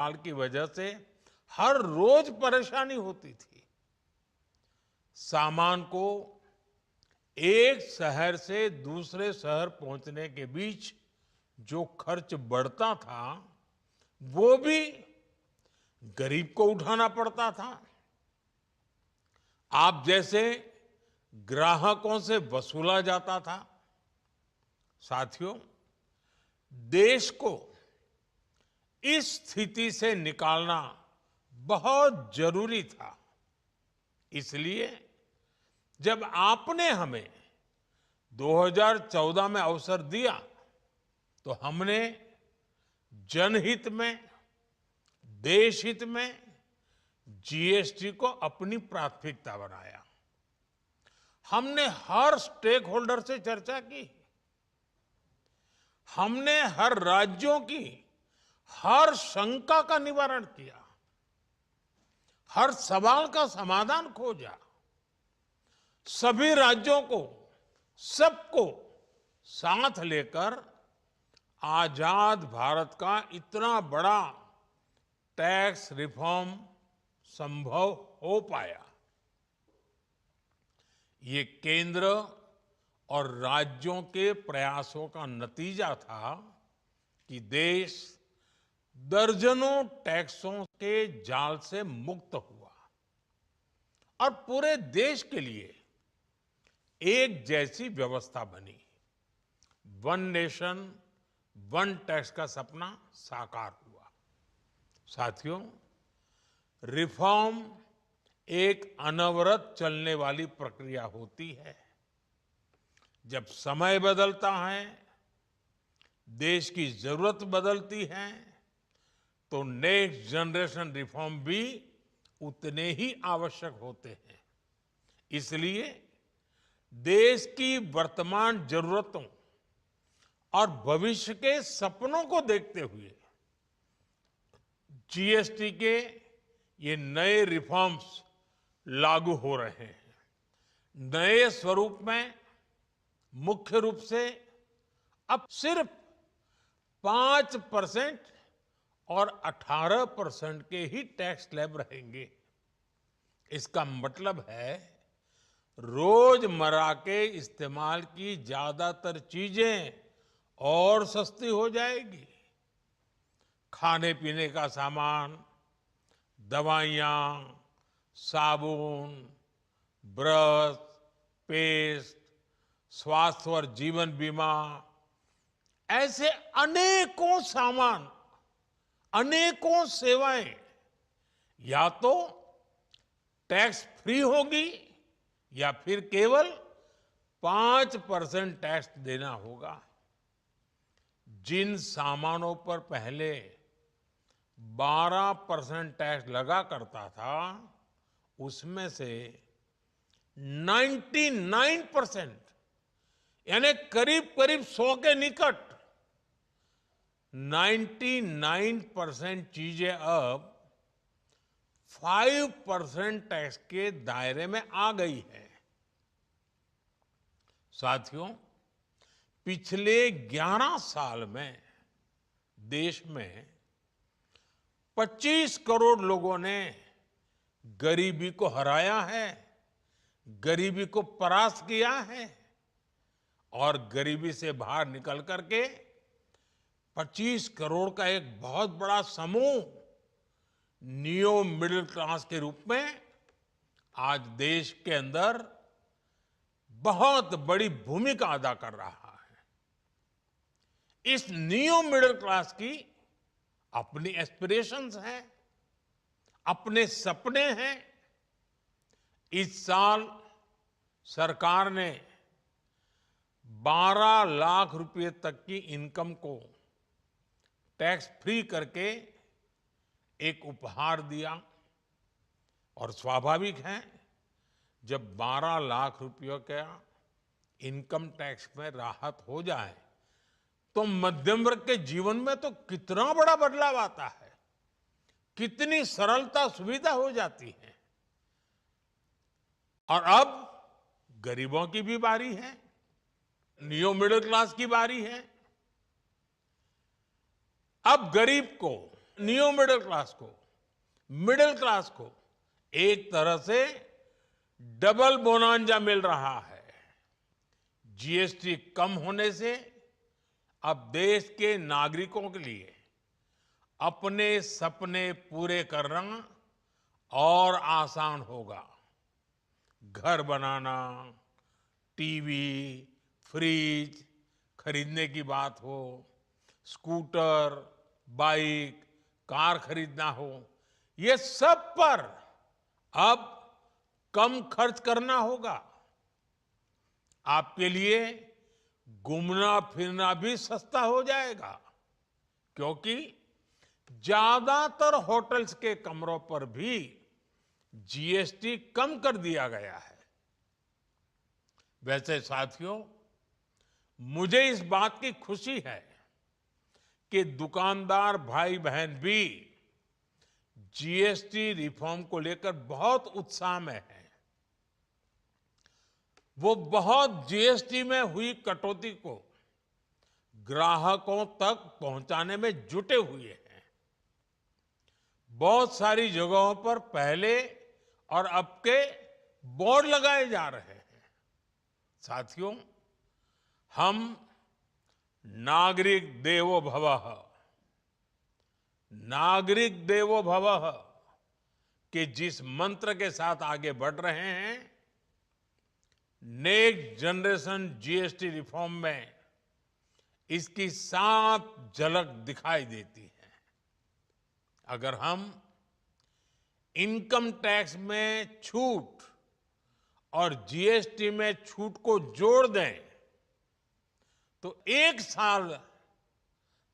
काल की वजह से हर रोज परेशानी होती थी। सामान को एक शहर से दूसरे शहर पहुंचने के बीच जो खर्च बढ़ता था, वो भी गरीब को उठाना पड़ता था। आप जैसे ग्राहकों से वसूला जाता था। साथियों, देश को इस स्थिति से निकालना बहुत जरूरी था। इसलिए जब आपने हमें 2014 में अवसर दिया, तो हमने जनहित में, देशहित में जीएसटी को अपनी प्राथमिकता बनाया। हमने हर स्टेक होल्डर से चर्चा की। हमने हर राज्यों की हर शंका का निवारण किया, हर सवाल का समाधान खोजा। सभी राज्यों को, सबको साथ लेकर आजाद भारत का इतना बड़ा टैक्स रिफॉर्म संभव हो पाया। ये केंद्र और राज्यों के प्रयासों का नतीजा था कि देश दर्जनों टैक्सों के जाल से मुक्त हुआ और पूरे देश के लिए एक जैसी व्यवस्था बनी। वन नेशन वन टैक्स का सपना साकार हुआ। साथियों, रिफॉर्म एक अनवरत चलने वाली प्रक्रिया होती है। जब समय बदलता है, देश की जरूरत बदलती है, तो नेक्स्ट जनरेशन रिफॉर्म भी उतने ही आवश्यक होते हैं। इसलिए देश की वर्तमान जरूरतों और भविष्य के सपनों को देखते हुए जीएसटी के ये नए रिफॉर्म्स लागू हो रहे हैं। नए स्वरूप में मुख्य रूप से अब सिर्फ 5% और 18% के ही टैक्स स्लैब रहेंगे। इसका मतलब है रोजमर्रा के इस्तेमाल की ज्यादातर चीजें और सस्ती हो जाएगी। खाने पीने का सामान, दवाइयाँ, साबुन, ब्रश, पेस्ट, स्वास्थ्य और जीवन बीमा, ऐसे अनेकों सामान, अनेकों सेवाएं या तो टैक्स फ्री होगी या फिर केवल 5% टैक्स देना होगा। जिन सामानों पर पहले 12% टैक्स लगा करता था, उसमें से 99% यानी करीब करीब 100 के निकट 99% चीजें अब 5% टैक्स के दायरे में आ गई है। साथियों, पिछले 11 साल में देश में 25 करोड़ लोगों ने गरीबी को हराया है, गरीबी को परास्त किया है और गरीबी से बाहर निकल करके 25 करोड़ का एक बहुत बड़ा समूह नियो मिडिल क्लास के रूप में आज देश के अंदर बहुत बड़ी भूमिका अदा कर रहा है। इस नियो मिडिल क्लास की अपनी एस्पिरेशंस हैं, अपने सपने हैं। इस साल सरकार ने 12 लाख रुपए तक की इनकम को टैक्स फ्री करके एक उपहार दिया और स्वाभाविक है, जब 12 लाख रुपयों का इनकम टैक्स में राहत हो जाए तो मध्यम वर्ग के जीवन में तो कितना बड़ा बदलाव आता है, कितनी सरलता सुविधा हो जाती है। और अब गरीबों की भी बारी है, नियो मिडिल क्लास की बारी है। अब गरीब को नियो मिडिल क्लास को एक तरह से डबल बोनांजा मिल रहा है। जीएसटी कम होने से अब देश के नागरिकों के लिए अपने सपने पूरे करना और आसान होगा। घर बनाना, टीवी, फ्रिज खरीदने की बात हो, स्कूटर, बाइक, कार खरीदना हो, ये सब पर अब कम खर्च करना होगा। आपके लिए घूमना फिरना भी सस्ता हो जाएगा, क्योंकि ज्यादातर होटल्स के कमरों पर भी जीएसटी कम कर दिया गया है। वैसे साथियों, मुझे इस बात की खुशी है कि दुकानदार भाई बहन भी जीएसटी रिफॉर्म को लेकर बहुत उत्साह में हैं। वो बहुत जीएसटी में हुई कटौती को ग्राहकों तक पहुंचाने में जुटे हुए हैं। बहुत सारी जगहों पर पहले और अब के बोर्ड लगाए जा रहे हैं। साथियों, हम नागरिक देवो भवः के जिस मंत्र के साथ आगे बढ़ रहे हैं, नेक्स्ट जनरेशन जीएसटी रिफॉर्म में इसकी साफ झलक दिखाई देती है। अगर हम इनकम टैक्स में छूट और जीएसटी में छूट को जोड़ दें, तो एक साल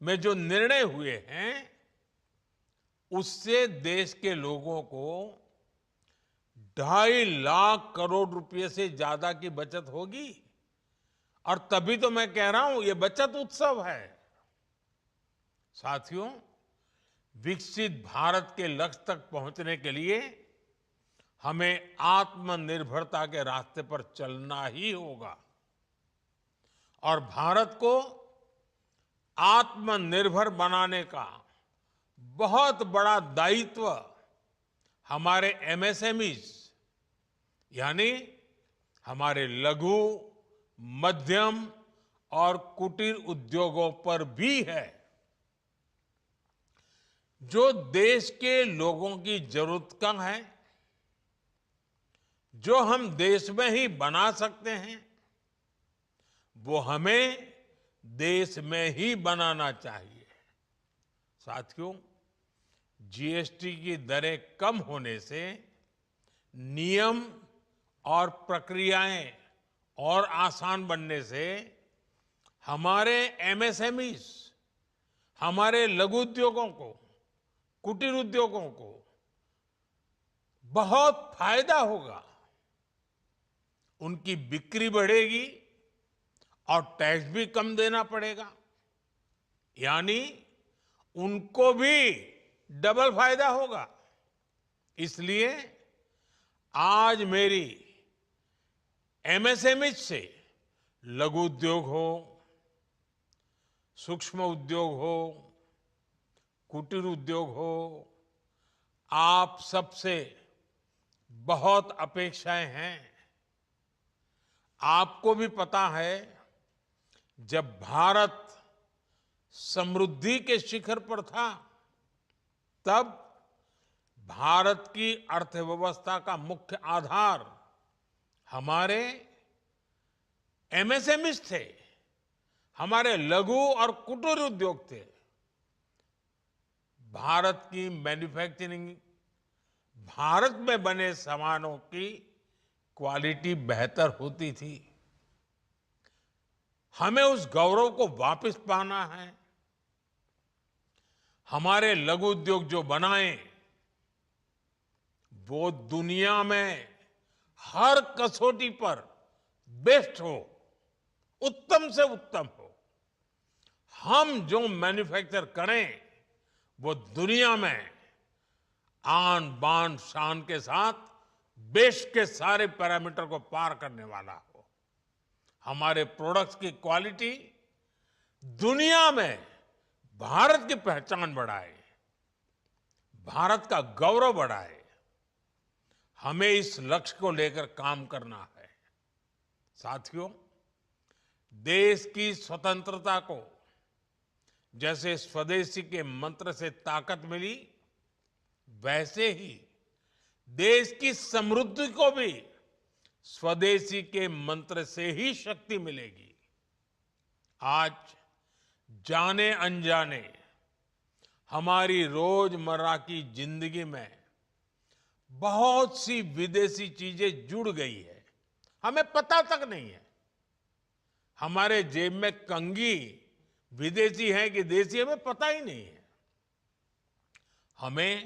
में जो निर्णय हुए हैं, उससे देश के लोगों को 2.5 लाख करोड़ रुपए से ज्यादा की बचत होगी। और तभी तो मैं कह रहा हूं, ये बचत उत्सव है। साथियों, विकसित भारत के लक्ष्य तक पहुंचने के लिए हमें आत्मनिर्भरता के रास्ते पर चलना ही होगा। और भारत को आत्मनिर्भर बनाने का बहुत बड़ा दायित्व हमारे एमएसएमईज यानी हमारे लघु, मध्यम और कुटीर उद्योगों पर भी है, जो देश के लोगों की जरूरत का है, जो हम देश में ही बना सकते हैं, वो हमें देश में ही बनाना चाहिए। साथियों, जीएसटी की दरें कम होने से नियम और प्रक्रियाएं और आसान बनने से हमारे एमएसएमईज, हमारे लघु उद्योगों को, कुटीर उद्योगों को बहुत फायदा होगा। उनकी बिक्री बढ़ेगी और टैक्स भी कम देना पड़ेगा, यानी उनको भी डबल फायदा होगा। इसलिए आज मेरी एमएसएमई से लघु उद्योग हो, सूक्ष्म उद्योग हो, कुटीर उद्योग हो, आप सबसे बहुत अपेक्षाएं हैं। आपको भी पता है, जब भारत समृद्धि के शिखर पर था, तब भारत की अर्थव्यवस्था का मुख्य आधार हमारे एमएसएमईज थे, हमारे लघु और कुटीर उद्योग थे। भारत की मैन्युफैक्चरिंग, भारत में बने सामानों की क्वालिटी बेहतर होती थी। हमें उस गौरव को वापस पाना है। हमारे लघु उद्योग जो बनाए, वो दुनिया में हर कसौटी पर बेस्ट हो, उत्तम से उत्तम हो। हम जो मैन्युफैक्चर करें, वो दुनिया में आन बान शान के साथ बेस्ट के सारे पैरामीटर को पार करने वाला हो। हमारे प्रोडक्ट्स की क्वालिटी दुनिया में भारत की पहचान बढ़ाए। भारत का गौरव बढ़ाए, हमें इस लक्ष्य को लेकर काम करना है। साथियों, देश की स्वतंत्रता को जैसे स्वदेशी के मंत्र से ताकत मिली, वैसे ही देश की समृद्धि को भी स्वदेशी के मंत्र से ही शक्ति मिलेगी। आज जाने अनजाने हमारी रोजमर्रा की जिंदगी में बहुत सी विदेशी चीजें जुड़ गई है, हमें पता तक नहीं है। हमारे जेब में कंघी विदेशी है कि देसी, हमें पता ही नहीं है। हमें